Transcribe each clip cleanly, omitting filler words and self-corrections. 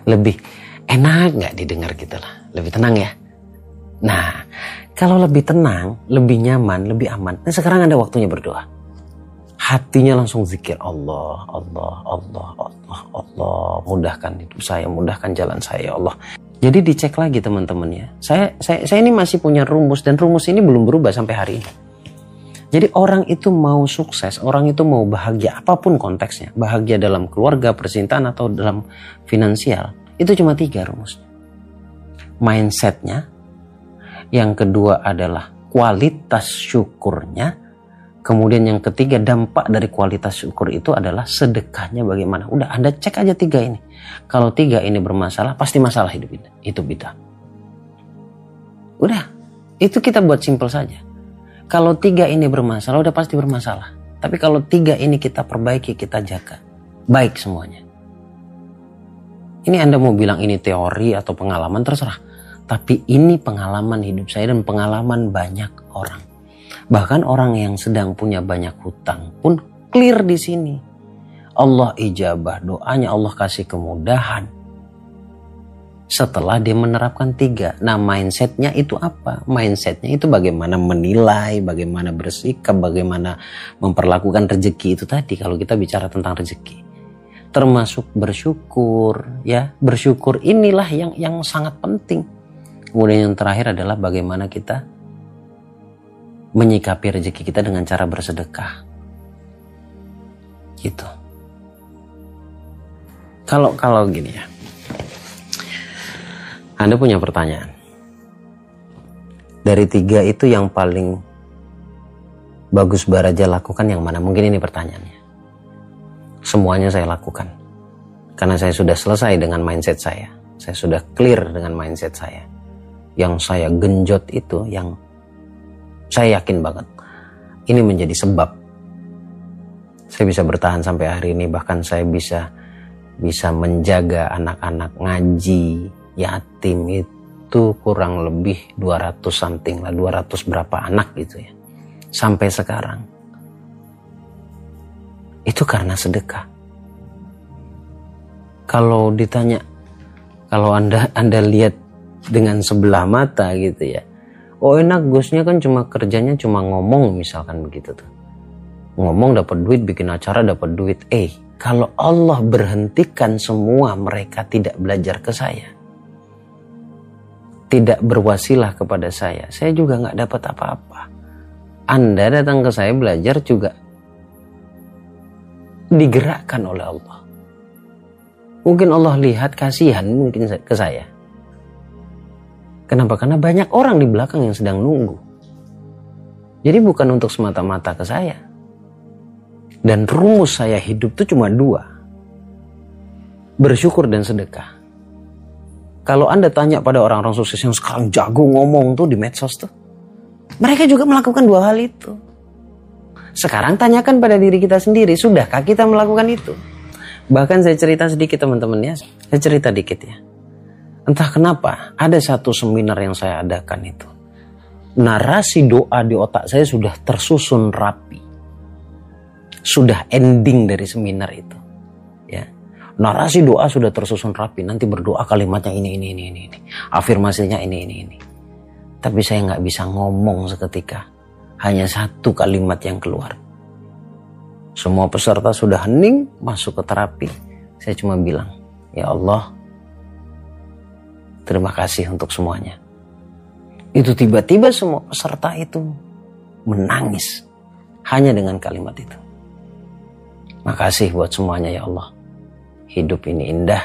Lebih enak nggak didengar gitu lah, lebih tenang ya. Nah, kalau lebih tenang, lebih nyaman, lebih aman, nah sekarang ada waktunya berdoa. Hatinya langsung zikir Allah, Allah, Allah, Allah, Allah. Mudahkan hidup saya, mudahkan jalan saya, ya Allah. Jadi dicek lagi teman-teman ya. Saya ini masih punya rumus, dan rumus ini belum berubah sampai hari ini. Jadi orang itu mau sukses, orang itu mau bahagia, apapun konteksnya. Bahagia dalam keluarga, percintaan, atau dalam finansial. Itu cuma 3 rumusnya. Mindsetnya. Yang kedua adalah kualitas syukurnya. Kemudian yang ketiga, dampak dari kualitas syukur itu adalah sedekahnya bagaimana. Udah, Anda cek aja 3 ini. Kalau 3 ini bermasalah, pasti masalah hidup ini. Itu bid'ah. Udah, itu kita buat simpel saja. Kalau 3 ini bermasalah, udah pasti bermasalah. Tapi kalau 3 ini kita perbaiki, kita jaga, baik semuanya. Ini Anda mau bilang ini teori atau pengalaman, terserah. Tapi ini pengalaman hidup saya dan pengalaman banyak orang. Bahkan orang yang sedang punya banyak hutang pun clear di sini. Allah ijabah doanya, Allah kasih kemudahan. Setelah dia menerapkan 3. Nah, mindsetnya itu apa? Mindsetnya itu bagaimana menilai, bagaimana bersikap, bagaimana memperlakukan rezeki itu tadi. Kalau kita bicara tentang rezeki, termasuk bersyukur, ya. Bersyukur inilah yang sangat penting. Kemudian yang terakhir adalah bagaimana kita menyikapi rezeki kita dengan cara bersedekah. Gitu. Kalau gini ya. Anda punya pertanyaan. Dari 3 itu yang paling bagus Baraja lakukan yang mana? Mungkin ini pertanyaannya. Semuanya saya lakukan. Karena saya sudah selesai dengan mindset saya. Saya sudah clear dengan mindset saya. Yang saya genjot itu, yang saya yakin banget ini menjadi sebab saya bisa bertahan sampai hari ini. Bahkan saya bisa menjaga anak-anak ngaji yatim itu kurang lebih 200 something lah, 200 berapa anak gitu ya, sampai sekarang. Itu karena sedekah. Kalau ditanya, kalau anda lihat dengan sebelah mata gitu ya, oh enak Gusnya kan kerjanya cuma ngomong, misalkan begitu tuh. Ngomong dapat duit, bikin acara dapat duit. Kalau Allah berhentikan semua mereka tidak belajar ke saya, tidak berwasilah kepada saya juga nggak dapat apa-apa. Anda datang ke saya belajar juga digerakkan oleh Allah. Mungkin Allah lihat kasihan mungkin ke saya. Kenapa? Karena banyak orang di belakang yang sedang nunggu. Jadi bukan untuk semata-mata ke saya. Dan rumus saya hidup itu cuma 2. Bersyukur dan sedekah. Kalau Anda tanya pada orang-orang sukses yang sekarang jago ngomong tuh di medsos tuh, mereka juga melakukan 2 hal itu. Sekarang tanyakan pada diri kita sendiri, sudahkah kita melakukan itu? Bahkan saya cerita sedikit teman-teman ya. Saya cerita dikit ya. Entah kenapa ada satu seminar yang saya adakan itu. Narasi doa di otak saya sudah tersusun rapi. Sudah ending dari seminar itu. Ya. Narasi doa sudah tersusun rapi. Nanti berdoa kalimatnya ini. Afirmasinya ini. Tapi saya nggak bisa ngomong seketika. Hanya 1 kalimat yang keluar. Semua peserta sudah hening masuk ke terapi. Saya cuma bilang, ya Allah, terima kasih untuk semuanya. Itu tiba-tiba semua peserta itu menangis. Hanya dengan kalimat itu. Makasih buat semuanya ya Allah. Hidup ini indah.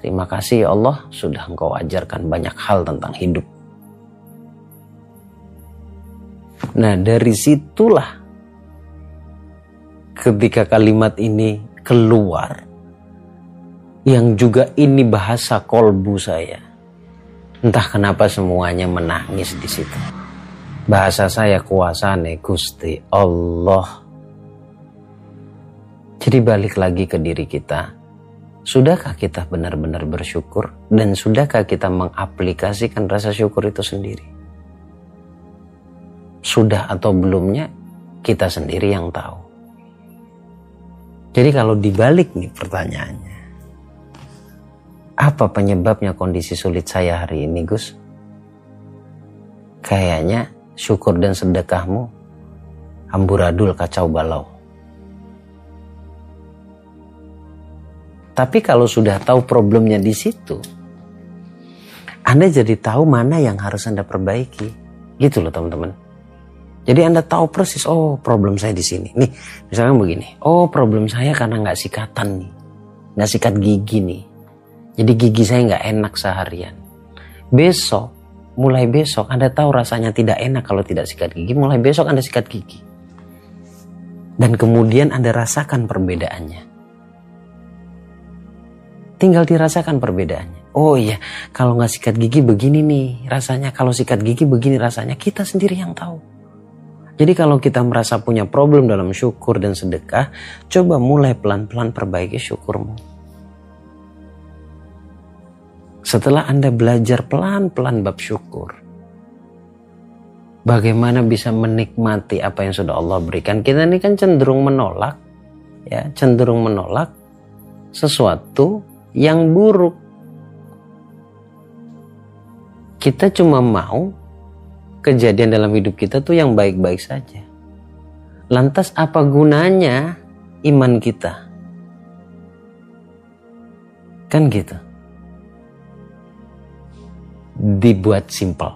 Terima kasih ya Allah sudah Engkau ajarkan banyak hal tentang hidup. Nah dari situlah ketika kalimat ini keluar, yang juga ini bahasa kolbu saya, entah kenapa semuanya menangis di situ. Bahasa saya kuasane Gusti Allah. Jadi balik lagi ke diri kita. Sudahkah kita benar-benar bersyukur? Dan sudahkah kita mengaplikasikan rasa syukur itu sendiri? Sudah atau belumnya kita sendiri yang tahu. Jadi kalau dibalik nih pertanyaannya, Apa penyebabnya kondisi sulit saya hari ini, Gus? Kayaknya syukur dan sedekahmu amburadul kacau balau. Tapi kalau sudah tahu problemnya di situ, Anda jadi tahu mana yang harus Anda perbaiki. Gitu loh teman-teman. Jadi Anda tahu persis, oh problem saya di sini. Nih, misalkan begini. Oh problem saya karena nggak sikatan nih. Nggak sikat gigi nih. Jadi gigi saya nggak enak seharian. Mulai besok Anda tahu rasanya tidak enak kalau tidak sikat gigi. Mulai besok Anda sikat gigi. Dan kemudian Anda rasakan perbedaannya. Tinggal dirasakan perbedaannya. Oh iya, kalau nggak sikat gigi begini nih rasanya. Kalau sikat gigi begini rasanya. Kita sendiri yang tahu. Jadi kalau kita merasa punya problem dalam syukur dan sedekah, coba mulai pelan-pelan perbaiki syukurmu. Setelah Anda belajar pelan-pelan bab syukur, bagaimana bisa menikmati apa yang sudah Allah berikan. Kita ini kan cenderung menolak, ya, cenderung menolak sesuatu yang buruk. Kita cuma mau kejadian dalam hidup kita tuh yang baik-baik saja. Lantas apa gunanya iman kita? Kan gitu. Dibuat simpel.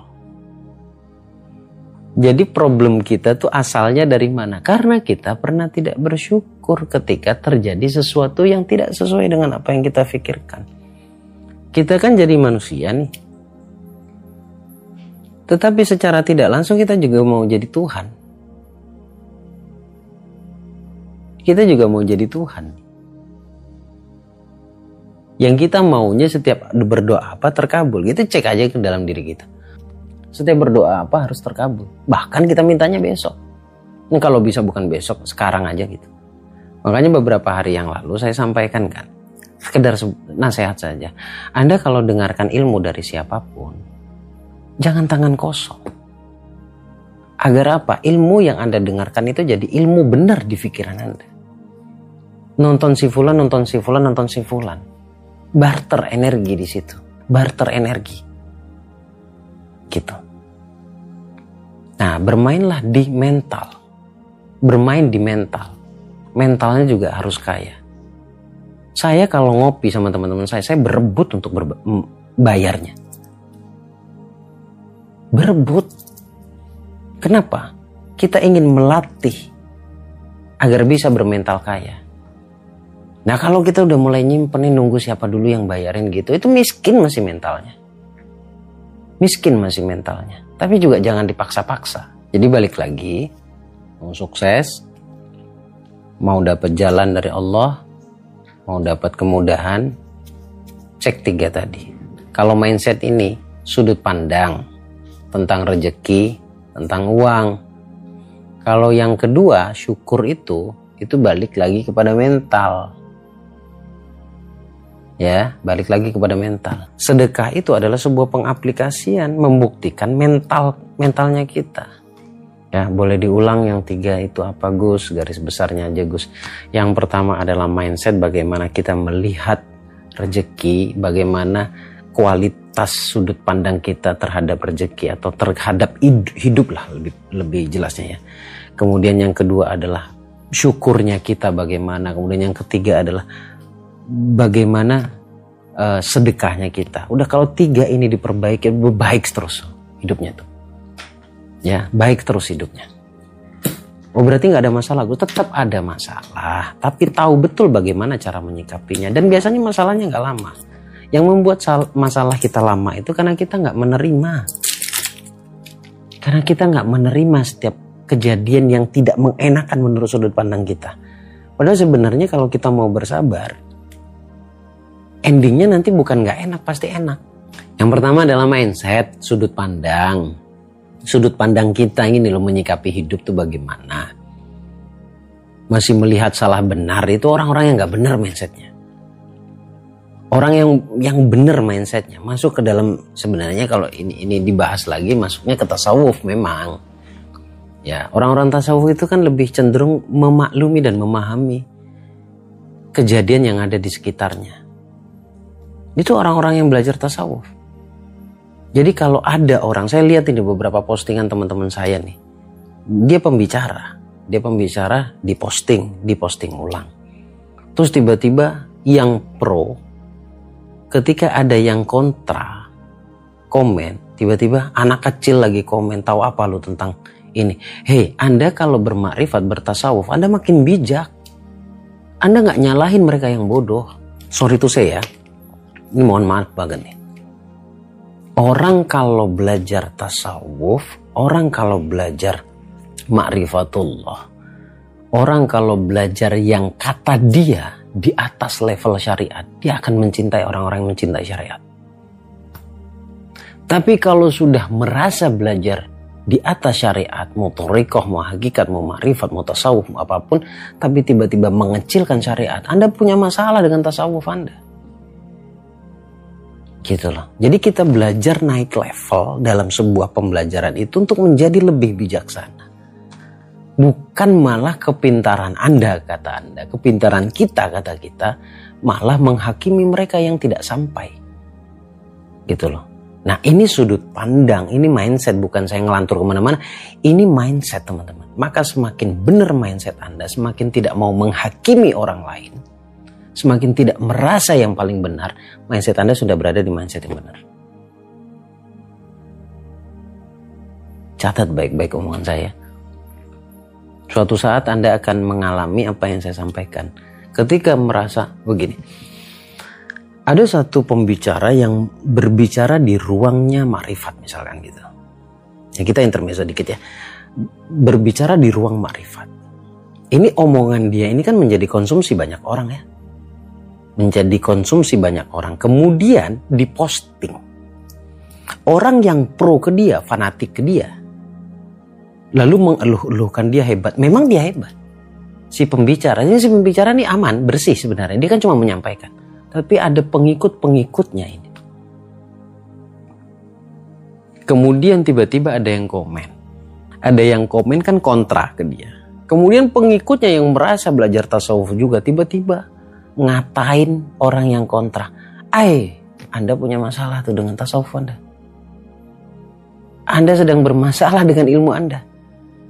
Jadi problem kita tuh asalnya dari mana? Karena kita pernah tidak bersyukur ketika terjadi sesuatu yang tidak sesuai dengan apa yang kita pikirkan. Kita kan jadi manusia nih. Tetapi secara tidak langsung kita juga mau jadi Tuhan. Kita juga mau jadi Tuhan. Yang kita maunya setiap berdoa apa terkabul. Kita cek aja ke dalam diri kita. Setiap berdoa apa harus terkabul. Bahkan kita mintanya besok. Ini kalau bisa bukan besok, sekarang aja gitu. Makanya beberapa hari yang lalu saya sampaikan kan. Sekedar nasihat saja. Anda kalau dengarkan ilmu dari siapapun, jangan tangan kosong. Agar apa? Ilmu yang Anda dengarkan itu jadi ilmu benar di pikiran Anda. Nonton si fulan, nonton si fulan, nonton si fulan. Barter energi di situ. Barter energi. Gitu. Nah, bermainlah di mental. Bermain di mental. Mentalnya juga harus kaya. Saya kalau ngopi sama teman-teman saya berebut untuk bayarnya. Berebut. Kenapa? Kita ingin melatih agar bisa bermental kaya. Nah kalau kita udah mulai nyimpenin nunggu siapa dulu yang bayarin gitu, itu miskin masih mentalnya. Miskin masih mentalnya. Tapi juga jangan dipaksa-paksa. Jadi balik lagi, mau sukses, mau dapat jalan dari Allah, mau dapat kemudahan, cek 3 tadi. Kalau mindset ini, sudut pandang tentang rezeki, tentang uang. Kalau yang kedua, syukur itu balik lagi kepada mental. Ya, balik lagi kepada mental. Sedekah itu adalah sebuah pengaplikasian membuktikan mentalnya kita. Ya, boleh diulang yang 3 itu apa, Gus? Garis besarnya aja, Gus. Yang pertama adalah mindset, bagaimana kita melihat rezeki, bagaimana kualitas sudut pandang kita terhadap rezeki atau terhadap hidup lah lebih jelasnya ya. Kemudian yang kedua adalah syukurnya kita bagaimana. Kemudian yang ketiga adalah bagaimana sedekahnya kita. Udah kalau 3 ini diperbaiki, baik terus hidupnya tuh. Ya, baik terus hidupnya. Oh berarti nggak ada masalah, gue tetap ada masalah. Tapi tahu betul bagaimana cara menyikapinya. Dan biasanya masalahnya nggak lama. Yang membuat masalah kita lama itu karena kita nggak menerima. Karena kita nggak menerima setiap kejadian yang tidak mengenakan menurut sudut pandang kita. Padahal sebenarnya kalau kita mau bersabar, endingnya nanti bukan nggak enak, pasti enak. Yang pertama adalah mindset, sudut pandang. Sudut pandang kita ini loh menyikapi hidup tuh bagaimana. Masih melihat salah benar itu orang-orang yang nggak benar mindsetnya. Orang yang benar mindsetnya masuk ke dalam, sebenarnya kalau ini dibahas lagi masuknya ke tasawuf memang. Ya, orang-orang tasawuf itu kan lebih cenderung memaklumi dan memahami kejadian yang ada di sekitarnya. Itu orang-orang yang belajar tasawuf. Jadi kalau ada orang, saya lihat ini beberapa postingan teman-teman saya nih. Dia pembicara diposting ulang. Terus tiba-tiba yang pro, ketika ada yang kontra, komen, tiba-tiba anak kecil lagi komen, tahu apa lu tentang ini? Hei, Anda kalau bermakrifat, bertasawuf, Anda makin bijak. Anda nggak nyalahin mereka yang bodoh. Sorry to say ya, ini mohon maaf banget nih. Orang kalau belajar tasawuf, orang kalau belajar ma'rifatullah, orang kalau belajar yang kata dia di atas level syariat, dia akan mencintai orang-orang yang mencintai syariat. Tapi kalau sudah merasa belajar di atas syariat, mau thariqah, mau hakikat, mau ma'rifat, mau tasawuf, mau apapun, tapi tiba-tiba mengecilkan syariat, Anda punya masalah dengan tasawuf Anda. Gitu loh. Jadi kita belajar naik level dalam sebuah pembelajaran itu untuk menjadi lebih bijaksana. Bukan malah kepintaran Anda, kata Anda, kepintaran kita, kata kita, malah menghakimi mereka yang tidak sampai. Gitu loh. Nah, ini sudut pandang, ini mindset, bukan saya ngelantur kemana-mana. Ini mindset, teman-teman. Maka semakin benar mindset Anda, semakin tidak mau menghakimi orang lain, semakin tidak merasa yang paling benar, mindset Anda sudah berada di mindset yang benar. Catat baik-baik omongan saya. Suatu saat Anda akan mengalami apa yang saya sampaikan. Ketika merasa begini, ada satu pembicara yang berbicara di ruangnya ma'rifat misalkan gitu. Ya kita intermezzo dikit ya. Berbicara di ruang ma'rifat. Ini omongan dia ini kan menjadi konsumsi banyak orang ya. Menjadi konsumsi banyak orang, kemudian diposting. Orang yang pro ke dia, fanatik ke dia, lalu mengeluh-eluhkan dia hebat. Memang dia hebat. Si pembicara ini aman, bersih sebenarnya. Dia kan cuma menyampaikan. Tapi ada pengikut-pengikutnya ini. Kemudian tiba-tiba ada yang komen. Ada yang komen kan kontra ke dia. Kemudian pengikutnya yang merasa belajar tasawuf juga tiba-tiba ngatain orang yang kontra. Anda punya masalah tuh dengan tasawuf Anda. Anda sedang bermasalah dengan ilmu Anda.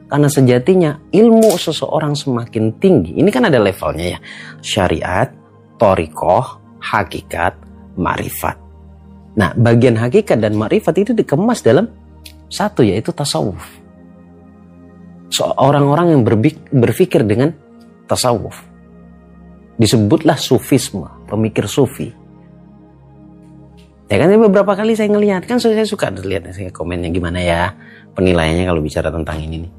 Karena sejatinya ilmu seseorang semakin tinggi. Ini kan ada levelnya ya. Syariat, thariqah, hakikat, ma'rifat. Nah, bagian hakikat dan ma'rifat itu dikemas dalam satu, yaitu tasawuf. Orang-orang yang berpikir dengan tasawuf. Disebutlah sufisme, pemikir sufi. Ya kan beberapa kali saya ngelihat, kan saya suka lihat saya komennya gimana ya penilaiannya kalau bicara tentang ini nih.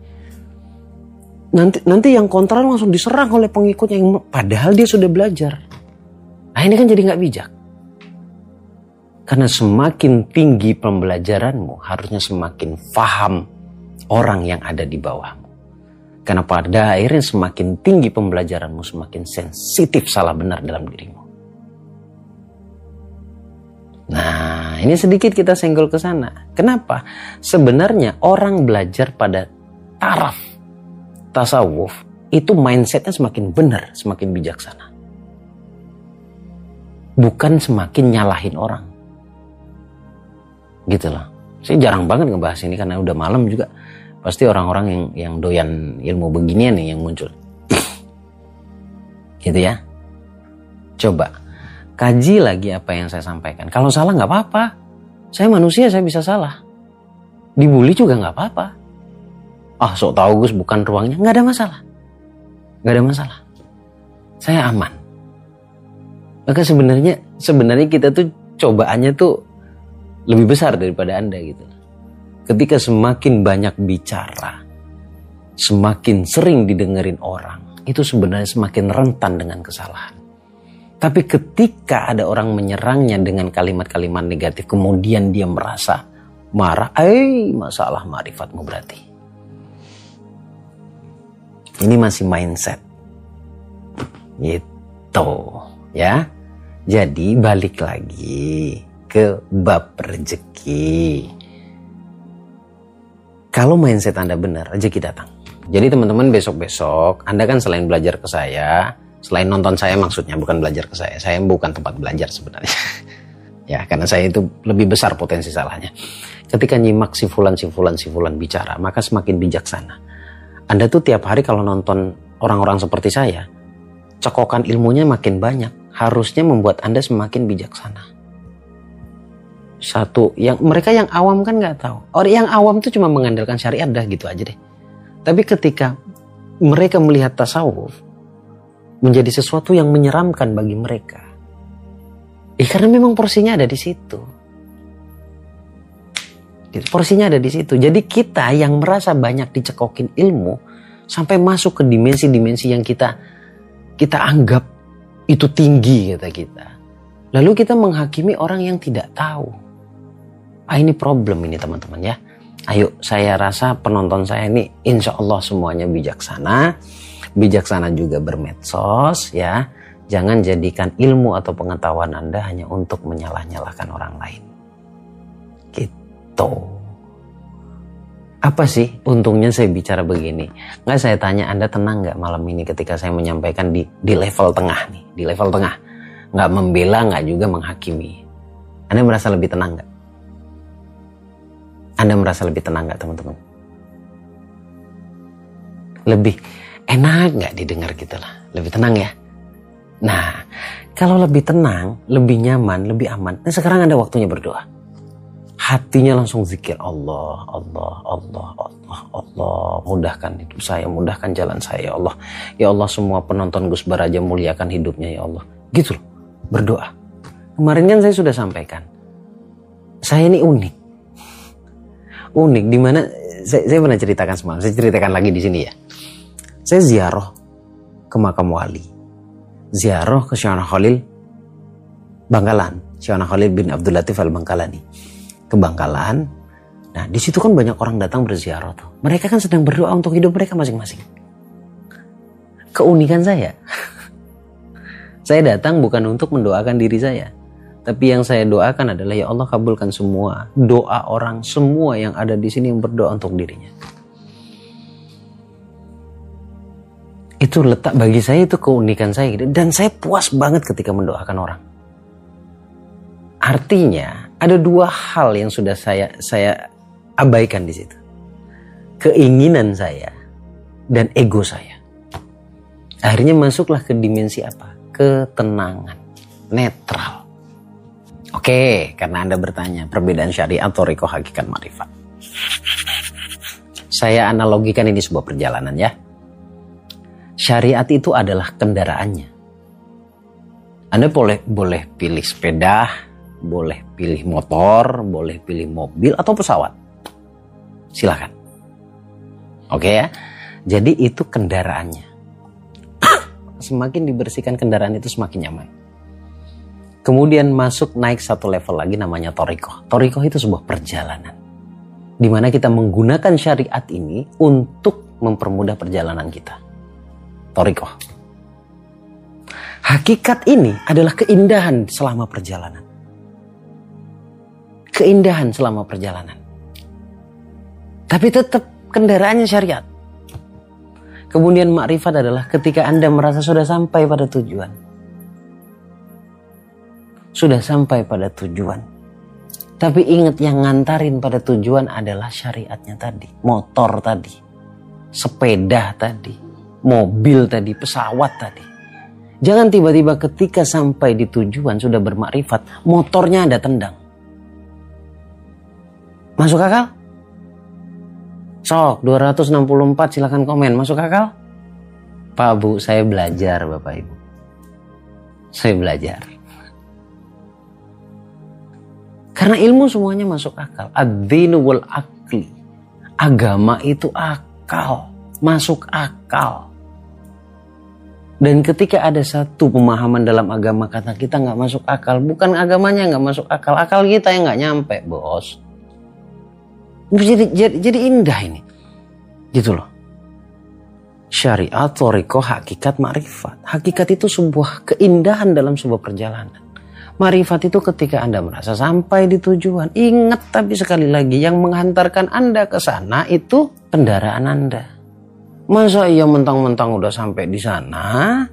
Nanti yang kontra langsung diserang oleh pengikutnya yang padahal dia sudah belajar. Nah ini kan jadi nggak bijak. Karena semakin tinggi pembelajaranmu, harusnya semakin paham orang yang ada di bawahmu. Karena pada akhirnya semakin tinggi pembelajaranmu, semakin sensitif salah benar dalam dirimu. Nah, ini sedikit kita senggol ke sana. Kenapa? Sebenarnya orang belajar pada taraf tasawuf, itu mindsetnya semakin benar, semakin bijaksana. Bukan semakin nyalahin orang. Gitu loh. Saya jarang banget ngebahas ini karena udah malam juga. Pasti orang-orang yang doyan ilmu beginian nih yang muncul. Gitu ya. Coba kaji lagi apa yang saya sampaikan. Kalau salah nggak apa-apa. Saya manusia, saya bisa salah. Dibully juga nggak apa-apa. Sok tahu Gus, bukan ruangnya. Nggak ada masalah. Nggak ada masalah. Saya aman. Maka sebenarnya kita tuh cobaannya tuh lebih besar daripada Anda gitu. Ketika semakin banyak bicara, semakin sering didengerin orang, itu sebenarnya semakin rentan dengan kesalahan. Tapi ketika ada orang menyerangnya dengan kalimat-kalimat negatif, kemudian dia merasa marah, masalah ma'rifatmu berarti. Ini masih mindset. Gitu, ya. Jadi balik lagi ke bab rezeki. Kalau mindset Anda benar, rezeki datang. Jadi teman-teman besok-besok, Anda kan selain belajar ke saya, selain nonton saya maksudnya, bukan belajar ke saya bukan tempat belajar sebenarnya. Ya, karena saya itu lebih besar potensi salahnya. Ketika nyimak si fulan bicara, maka semakin bijaksana. Anda tuh tiap hari kalau nonton orang-orang seperti saya, cekokan ilmunya makin banyak. Harusnya membuat Anda semakin bijaksana. Satu, mereka yang awam kan nggak tahu. Orang yang awam tuh cuma mengandalkan syariat dah gitu aja deh. Tapi ketika mereka melihat tasawuf menjadi sesuatu yang menyeramkan bagi mereka, karena memang porsinya ada di situ. Porsinya ada di situ. Jadi kita yang merasa banyak dicekokin ilmu sampai masuk ke dimensi-dimensi yang kita anggap itu tinggi kata kita. Lalu kita menghakimi orang yang tidak tahu. Ini problem ini teman-teman ya. Ayo, saya rasa penonton saya ini insya Allah semuanya bijaksana. Bijaksana juga bermedsos ya. Jangan jadikan ilmu atau pengetahuan Anda hanya untuk menyalah-nyalahkan orang lain. Gitu. Apa sih untungnya saya bicara begini? Nggak, saya tanya Anda tenang nggak malam ini ketika saya menyampaikan di level tengah nih. Di level tengah. Nggak membela, nggak juga menghakimi. Anda merasa lebih tenang nggak? Anda merasa lebih tenang nggak teman-teman? Lebih enak nggak didengar gitu lah? Lebih tenang ya? Nah, kalau lebih tenang, lebih nyaman, lebih aman. Nah, sekarang Anda waktunya berdoa. Hatinya langsung zikir Allah, Allah, Allah, Allah, Allah. Mudahkan hidup saya, mudahkan jalan saya ya Allah. Ya Allah, semua penonton Gus Baraja muliakan hidupnya ya Allah. Gitu loh, berdoa. Kemarin kan saya sudah sampaikan. Saya ini unik. Unik, dimana saya pernah ceritakan semalam. Saya ceritakan lagi di sini ya. Saya ziarah ke makam wali. Ziarah ke Syekh Khalil Bangkalan, Syekh Khalil bin Abdul Latif Al-Bangkalani, ke Bangkalan. Nah, di situ kan banyak orang datang berziarah tuh. Mereka kan sedang berdoa untuk hidup mereka masing-masing. Keunikan saya datang bukan untuk mendoakan diri saya, tapi yang saya doakan adalah ya Allah kabulkan semua doa orang semua yang ada di sini yang berdoa untuk dirinya. Itu letak bagi saya, itu keunikan saya gitu. Dan saya puas banget ketika mendoakan orang. Artinya ada dua hal yang sudah saya abaikan di situ. Keinginan saya dan ego saya. Akhirnya masuklah ke dimensi apa? Ketenangan, netral. Oke, karena Anda bertanya perbedaan syariat, thariqah, hakikat, ma'rifat. Saya analogikan ini sebuah perjalanan ya. Syariat itu adalah kendaraannya. Anda boleh pilih sepeda, boleh pilih motor, boleh pilih mobil atau pesawat. Silakan. Oke ya. Jadi itu kendaraannya. Semakin dibersihkan kendaraan itu semakin nyaman. Kemudian naik satu level lagi namanya thariqah. Thariqah itu sebuah perjalanan. Di mana kita menggunakan syariat ini untuk mempermudah perjalanan kita. Thariqah. Hakikat ini adalah keindahan selama perjalanan. Keindahan selama perjalanan. Tapi tetap kendaraannya syariat. Kemudian makrifat adalah ketika Anda merasa sudah sampai pada tujuan. Sudah sampai pada tujuan. Tapi ingat yang ngantarin pada tujuan adalah syariatnya tadi. Motor tadi. Sepeda tadi. Mobil tadi. Pesawat tadi. Jangan tiba-tiba ketika sampai di tujuan sudah bermakrifat. Motornya Anda tendang. Masuk akal? Sok 264 silakan komen. Masuk akal? Pak Bu, saya belajar Bapak Ibu. Saya belajar. Karena ilmu semuanya masuk akal. Ad-dinu wal akli. Agama itu akal. Masuk akal. Dan ketika ada satu pemahaman dalam agama kata kita nggak masuk akal. Bukan agamanya nggak masuk akal. Akal kita yang nggak nyampe bos. Jadi indah ini. Gitu loh. Syariat, thariqah, hakikat, ma'rifat. Hakikat itu sebuah keindahan dalam sebuah perjalanan. Ma'rifat itu ketika Anda merasa sampai di tujuan. Ingat tapi sekali lagi yang menghantarkan Anda ke sana itu kendaraan Anda. Masa iya mentang-mentang udah sampai di sana,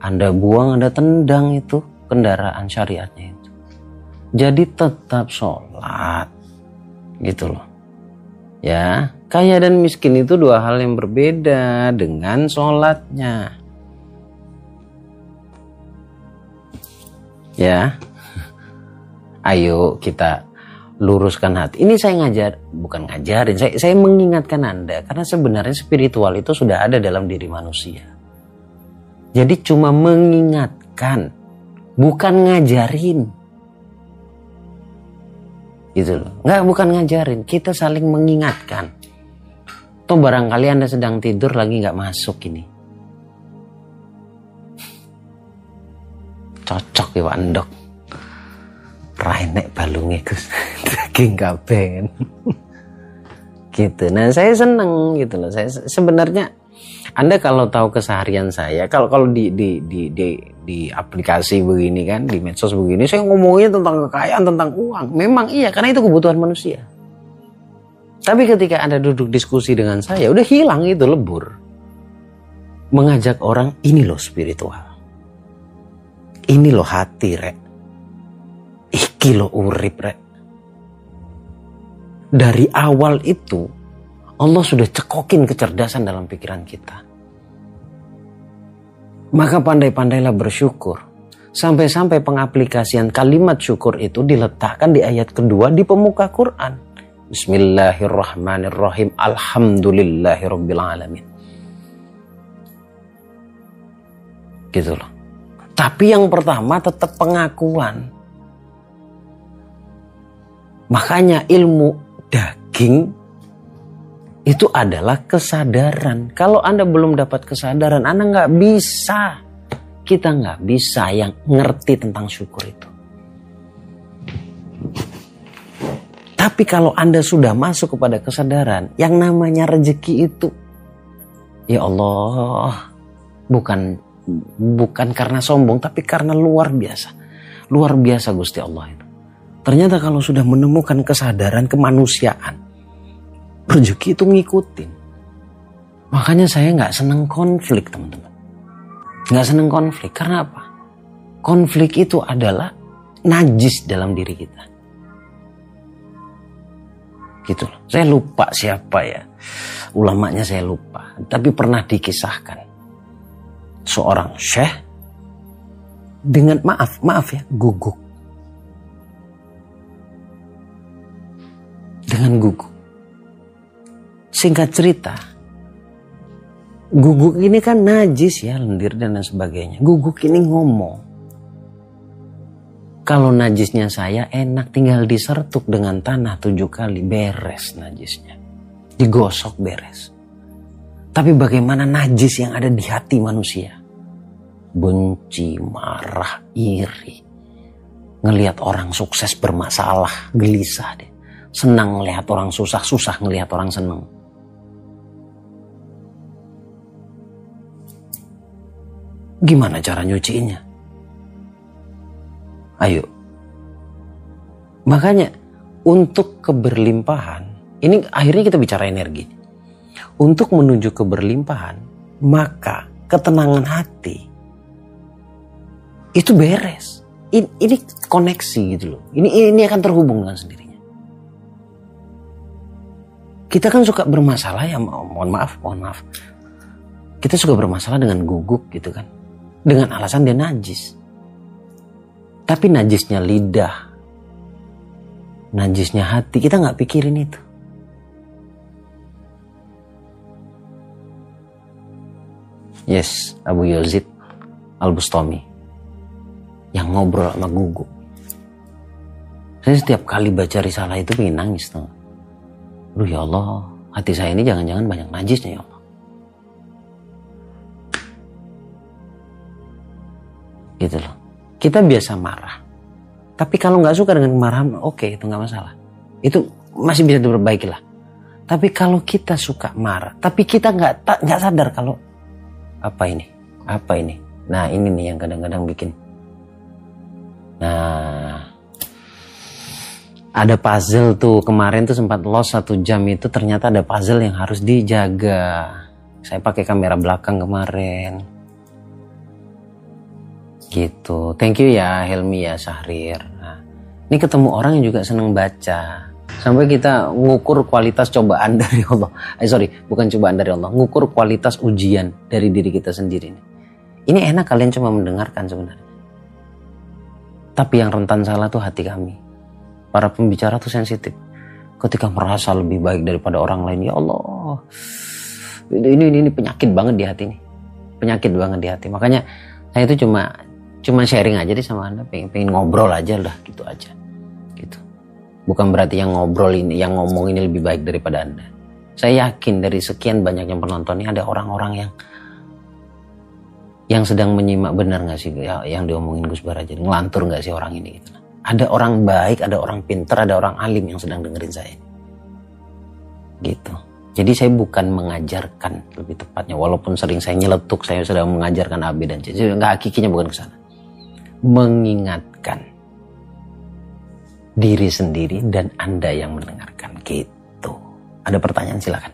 Anda buang, Anda tendang itu kendaraan syariatnya itu. Jadi tetap sholat. Gitu loh. Ya, kaya dan miskin itu dua hal yang berbeda dengan sholatnya. Ya, ayo kita luruskan hati. Ini saya bukan ngajarin, saya mengingatkan Anda. Karena sebenarnya spiritual itu sudah ada dalam diri manusia. Jadi cuma mengingatkan, bukan ngajarin. Gitu loh. Enggak, bukan ngajarin, kita saling mengingatkan. Toh barangkali Anda sedang tidur lagi nggak masuk ini. Cocok ya Pak Endok. Rainek balungnya Gus. Daging kaben. Gitu. Nah, saya seneng gitu loh. Saya sebenarnya Anda kalau tahu keseharian saya, kalau di aplikasi begini kan, di medsos begini, saya ngomongnya tentang kekayaan, tentang uang. Memang iya, karena itu kebutuhan manusia. Tapi ketika Anda duduk diskusi dengan saya, udah hilang itu, lebur. Mengajak orang, ini loh spiritual. Ini loh hati, rek. Iki loh urip, rek. Dari awal itu, Allah sudah cekokin kecerdasan dalam pikiran kita. Maka pandai-pandailah bersyukur. Sampai-sampai pengaplikasian kalimat syukur itu diletakkan di ayat kedua di pemuka Quran. Bismillahirrahmanirrahim. Alhamdulillahirrabbilalamin. Gitu loh. Tapi yang pertama tetap pengakuan. Makanya ilmu daging itu adalah kesadaran. Kalau Anda belum dapat kesadaran, Anda nggak bisa. Kita nggak bisa yang ngerti tentang syukur itu. Tapi kalau Anda sudah masuk kepada kesadaran, yang namanya rezeki itu, ya Allah, bukan karena sombong, tapi karena luar biasa. Luar biasa Gusti Allah itu. Ternyata kalau sudah menemukan kesadaran kemanusiaan, rezeki itu ngikutin. Makanya saya nggak seneng konflik, teman-teman. Nggak seneng konflik. Karena apa? Konflik itu adalah najis dalam diri kita. Gitu loh. Saya lupa siapa ya. Ulamanya saya lupa. Tapi pernah dikisahkan. Seorang syekh dengan maaf ya, guguk. Dengan guguk. Singkat cerita, guguk ini kan najis ya, lendir dan lain sebagainya. Guguk ini ngomong, kalau najisnya saya enak tinggal disertuk dengan tanah 7 kali, beres najisnya. Digosok beres. Tapi bagaimana najis yang ada di hati manusia? Benci, marah, iri. Ngelihat orang sukses bermasalah, gelisah deh. Senang ngelihat orang susah, susah ngelihat orang senang. Gimana cara nyuciinnya? Ayo. Makanya untuk keberlimpahan, ini akhirnya kita bicara energi. Untuk menuju keberlimpahan, maka ketenangan hati itu beres. Ini koneksi gitu loh. Ini akan terhubung dengan sendirinya. Kita kan suka bermasalah ya, mohon maaf. Kita suka bermasalah dengan guguk gitu kan. Dengan alasan dia najis. Tapi najisnya lidah, najisnya hati, kita nggak pikirin itu. Yes, Abu Yazid Al-Bustami yang ngobrol sama guguk. Saya setiap kali baca risalah itu pengen nangis tuh. Aduh ya Allah, hati saya ini jangan-jangan banyak najisnya ya Allah. Gitu loh. Kita biasa marah. Tapi kalau nggak suka dengan kemarahan, oke, itu nggak masalah. Itu masih bisa diperbaiki lah. Tapi kalau kita suka marah, tapi kita nggak sadar kalau apa ini. Nah ini nih yang kadang-kadang bikin. Nah, ada puzzle tuh kemarin tuh sempat lost 1 jam itu, ternyata ada puzzle yang harus dijaga. Saya pakai kamera belakang kemarin. Gitu. Thank you ya Helmi ya Syahrir. Nah, Ini ketemu orang yang juga senang baca. Sampai kita ngukur kualitas cobaan dari Allah. Bukan cobaan dari Allah. Ngukur kualitas ujian dari diri kita sendiri. Ini enak kalian cuma mendengarkan sebenarnya. Tapi yang rentan salah tuh hati kami. Para pembicara tuh sensitif. Ketika merasa lebih baik daripada orang lain. Ya Allah. Ini penyakit banget di hati nih. Penyakit banget di hati. Makanya saya itu cuma sharing aja deh sama Anda. Pengen ngobrol aja lah. Gitu aja. Gitu. Bukan berarti yang ngobrol ini, yang ngomong ini lebih baik daripada Anda. Saya yakin dari sekian banyak yang penonton ini ada orang-orang yang sedang menyimak, benar nggak sih ya, yang diomongin Gus Baraja, ngelantur nggak sih orang ini gitu. Ada orang baik, ada orang pintar, ada orang alim yang sedang dengerin saya gitu. Jadi saya bukan mengajarkan, lebih tepatnya, walaupun sering saya nyeletuk saya sedang mengajarkan A, B, dan C, nggak, hakikinya bukan ke sana. Mengingatkan diri sendiri dan Anda yang mendengarkan gitu. Ada pertanyaan silakan.